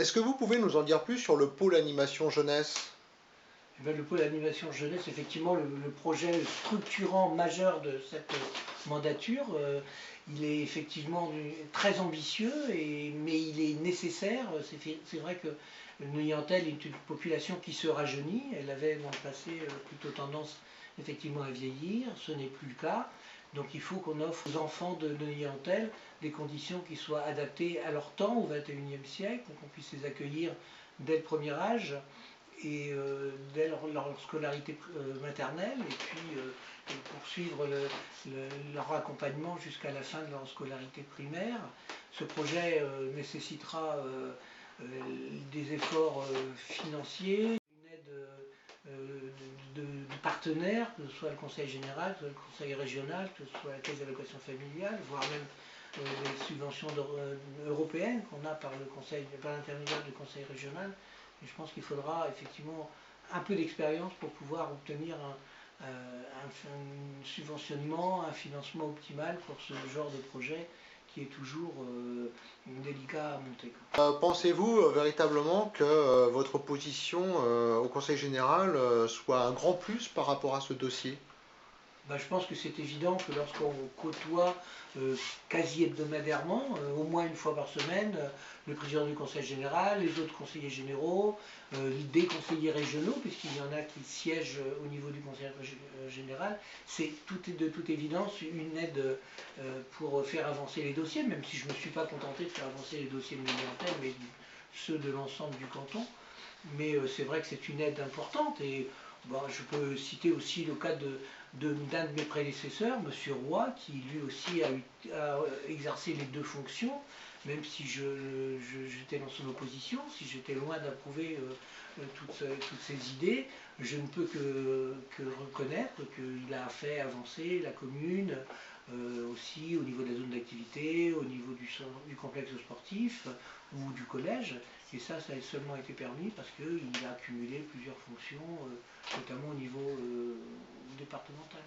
Est-ce que vous pouvez nous en dire plus sur le pôle animation jeunesse? Eh bien, le pôle animation jeunesse, effectivement, le projet structurant majeur de cette mandature, il est effectivement très ambitieux, mais il est nécessaire. C'est vrai que Neuilly-en-Thelle est une population qui se rajeunit. Elle avait dans le passé plutôt tendance effectivement à vieillir. Ce n'est plus le cas. Donc il faut qu'on offre aux enfants de Neuilly-en-Thelle des conditions qui soient adaptées à leur temps, au XXIe siècle, qu'on puisse les accueillir dès le premier âge et dès leur scolarité maternelle, et puis poursuivre leur accompagnement jusqu'à la fin de leur scolarité primaire. Ce projet nécessitera des efforts financiers, une aide de partenaires, que ce soit le Conseil général, que ce soit le Conseil régional, que ce soit la Caisse d'allocation familiale, voire même les subventions européennes qu'on a par l'intermédiaire du Conseil régional. Et je pense qu'il faudra effectivement un peu d'expérience pour pouvoir obtenir un subventionnement, un financement optimal pour ce genre de projet qui est toujours délicat à monter. Pensez-vous véritablement que votre position au Conseil général soit un grand plus par rapport à ce dossier? Ben, je pense que c'est évident que lorsqu'on côtoie quasi hebdomadairement, au moins une fois par semaine, le président du Conseil général, les autres conseillers généraux, des conseillers régionaux, puisqu'il y en a qui siègent au niveau du Conseil général, c'est de toute évidence une aide pour faire avancer les dossiers, même si je ne me suis pas contenté de faire avancer les dossiers de Neuilly-en-Thelle, mais ceux de l'ensemble du canton. Mais c'est vrai que c'est une aide importante, et bon, je peux citer aussi le cas d'un de mes prédécesseurs, M. Roy, qui lui aussi a exercé les deux fonctions, même si j'étais dans son opposition, si j'étais loin d'approuver toutes ces idées. Je ne peux que reconnaître qu'il a fait avancer la commune, aussi au niveau de la zone d'activité, au niveau du complexe sportif ou du collège. Et ça a seulement été permis parce qu'il a cumulé plusieurs fonctions, notamment au niveau départemental.